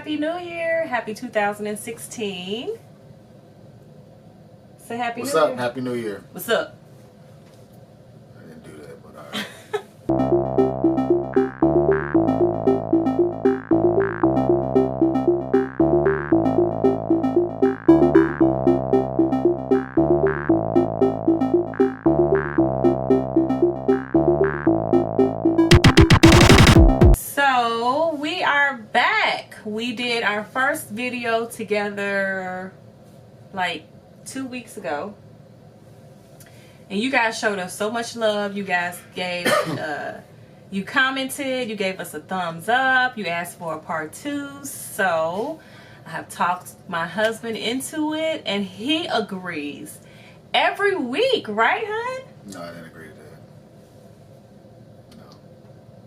Happy New Year. Happy 2016. Say Happy New Year. What's up? Happy New Year. What's up? I didn't do that, but all right. So we are back. We did our first video together like 2 weeks ago, and you guys showed us so much love. You guys gave you commented, you gave us a thumbs up, you asked for a part 2. So I have talked my husband into it, and he agrees every week, right, hun? No, I didn't agree to that. No.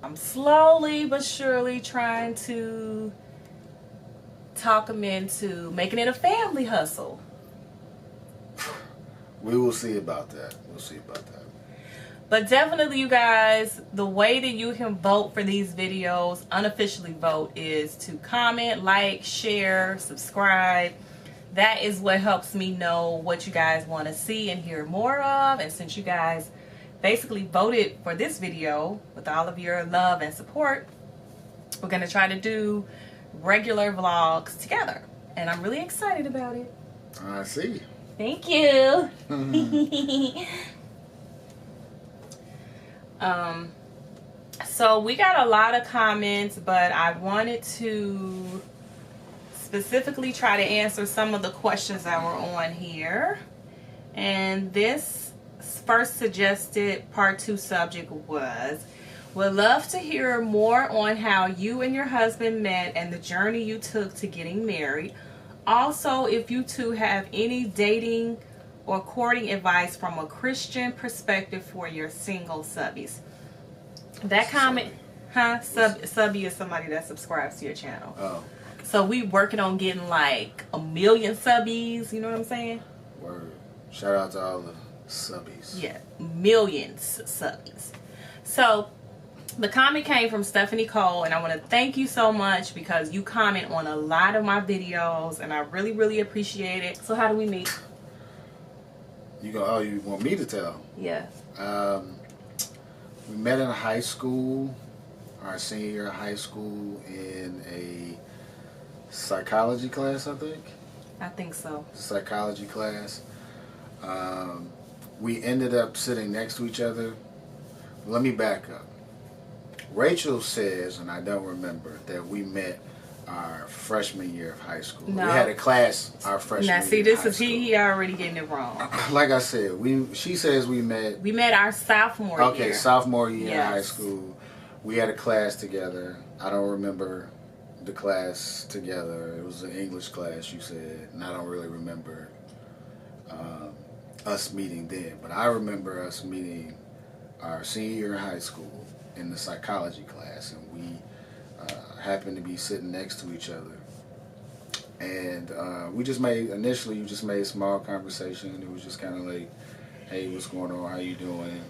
I'm slowly but surely trying to talk him into making it a family hustle. We will see about that. We'll see about that. But definitely, you guys, the way that you can vote for these videos, unofficially vote, is to comment, like, share, subscribe. That is what helps me know what you guys want to see and hear more of. And since you guys basically voted for this video with all of your love and support, we're going to try to do regular vlogs together. And I'm really excited about it. I see. Thank you. So we got a lot of comments, but I wanted to specifically try to answer some of the questions that were on here. And this first suggested part 2 subject was, would love to hear more on how you and your husband met and the journey you took to getting married. Also, if you two have any dating or courting advice from a Christian perspective for your single subbies. That comment, huh? Subby is somebody that subscribes to your channel. Oh. So we working on getting like 1 million subbies, you know what I'm saying? Word. Shout out to all the subbies. Yeah, millions subbies. So the comment came from Stephanie Cole, and I want to thank you so much because you comment on a lot of my videos, and I really, really appreciate it. So how do we meet? You want me to tell? Yeah. We met in high school, our senior year of high school, in a psychology class, I think. I think so. Psychology class. We ended up sitting next to each other. Let me back up. Rachel says, and I don't remember, that we met our freshman year of high school. No. We had a class our freshman year. Now, see, of this high is school. he already getting it wrong. Like I said, she says we met. We met our sophomore year. Okay, sophomore year Yes. in high school. We had a class together. I don't remember the class together. It was an English class, you said, and I don't really remember us meeting then. But I remember us meeting our senior year in high school in the psychology class, and we happened to be sitting next to each other. And you just made small conversation. It was just kind of like, hey, what's going on? How you doing?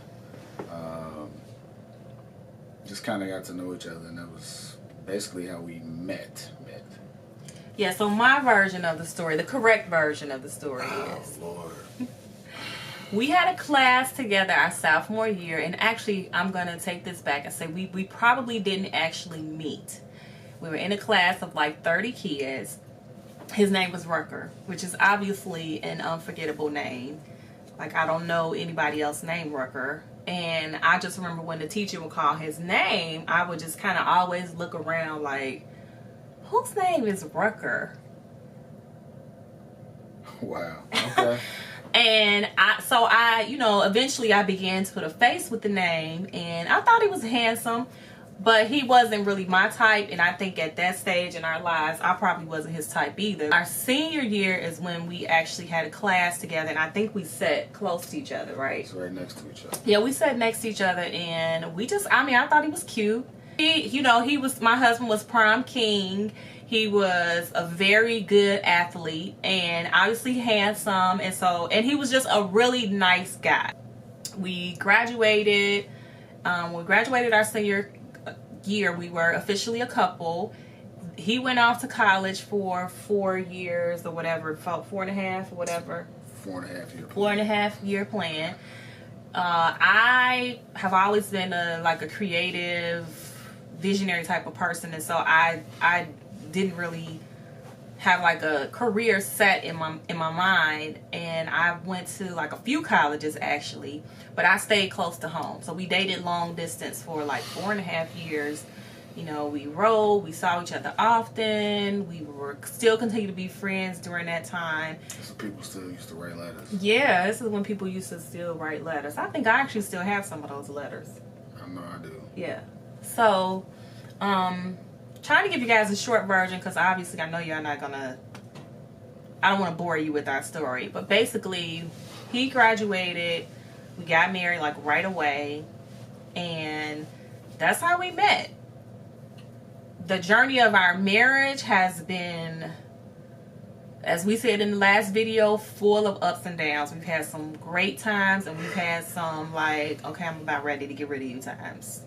Just kind of got to know each other, and that was basically how we met. Yeah, so my version of the story, the correct version of the story is, Lord. we had a class together our sophomore year, and actually, I'm going to take this back and say we probably didn't actually meet. We were in a class of like 30 kids. His name was Rucker, which is obviously an unforgettable name. Like, I don't know anybody else named Rucker. And I just remember when the teacher would call his name, I would just kind of always look around like, whose name is Rucker? Wow. Okay. And eventually I began to put a face with the name, and I thought he was handsome, but he wasn't really my type, and I think at that stage in our lives, I probably wasn't his type either. Our senior year is when we actually had a class together, and I think we sat close to each other, right? It's right next to each other. Yeah, we sat next to each other, and I thought he was cute. My husband was prom king. He was a very good athlete and obviously handsome, and he was just a really nice guy. We graduated. When we graduated our senior year, we were officially a couple. he went off to college for 4 years or whatever, 4.5 or whatever. 4.5 year. 4.5 year plan. I have always been a creative, visionary type of person, and so I didn't really have like a career set in my mind, and I went to like a few colleges actually, but I stayed close to home. So we dated long distance for like 4.5 years. You know, we rode, we saw each other often, we were still continue to be friends during that time. So people still used to write letters. Yeah, this is when people used to still write letters. I think I actually still have some of those letters. I know I do. Yeah. So, trying to give you guys a short version because obviously I know y'all not gonna, I don't want to bore you with our story, but basically he graduated, we got married like right away, and that's how we met. The journey of our marriage has been, as we said in the last video, full of ups and downs. We've had some great times and we've had some like, okay, I'm about ready to get rid of you times.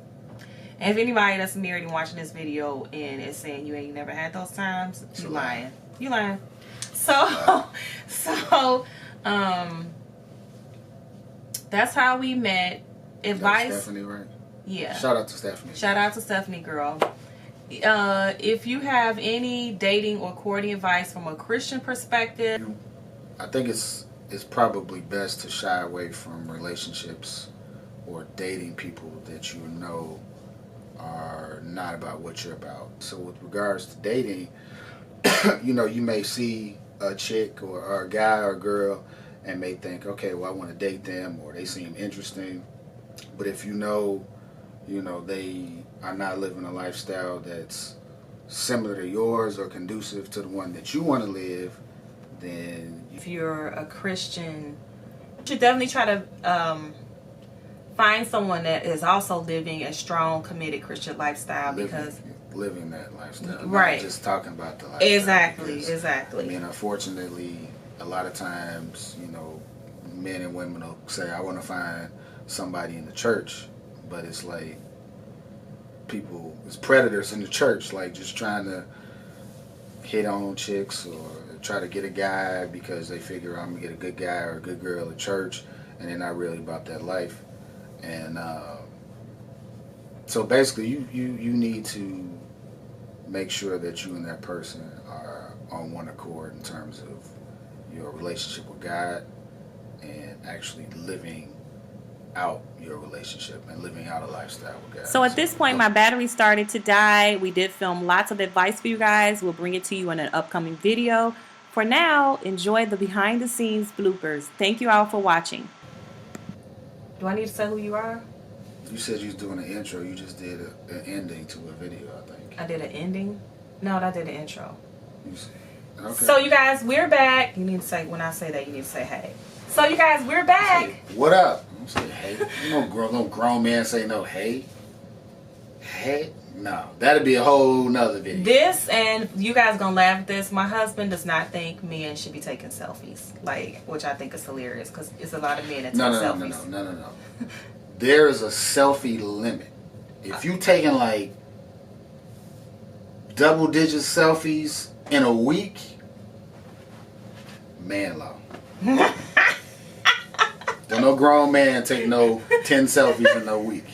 And if anybody that's married and watching this video and is saying you ain't never had those times, you lying. You lying. So that's how we met. Advice. Stephanie, right? Yeah. Shout out to Stephanie. Shout out to Stephanie, girl. If you have any dating or courting advice from a Christian perspective, I think it's probably best to shy away from relationships or dating people that you know are not about what you're about. So with regards to dating, you know, you may see a chick or a guy or a girl and may think, okay, well, I want to date them, or they seem interesting. But if you know they are not living a lifestyle that's similar to yours or conducive to the one that you want to live, then if you're a Christian, you should definitely try to find someone that is also living a strong, committed Christian lifestyle, because living that lifestyle, right? Not just talking about the lifestyle. Exactly. I mean, unfortunately, a lot of times, you know, men and women will say, "I want to find somebody in the church," but it's like it's predators in the church, like just trying to hit on chicks or try to get a guy because they figure I'm gonna get a good guy or a good girl at church, and they're not really about that life. And so basically, you need to make sure that you and that person are on one accord in terms of your relationship with God and actually living out your relationship and living out a lifestyle with God. So at this point, my battery started to die. We did film lots of advice for you guys. We'll bring it to you in an upcoming video. For now, enjoy the behind the scenes bloopers. Thank you all for watching. Do I need to say who you are? You said you was doing an intro. You just did an ending to a video, I think. I did an ending? No, I did an intro. You see. Okay. So you guys, we're back. You need to say, when I say that, you need to say hey. So you guys, we're back. Say, what up? Don't say hey. No grown man say no hey. Hey? No. That'd be a whole nother video. This, and you guys gonna laugh at this, my husband does not think men should be taking selfies. Like, which I think is hilarious because it's a lot of men that take selfies. No. There is a selfie limit. If you taking like double-digit selfies in a week, man law. Don't no grown man take no 10 selfies in a week.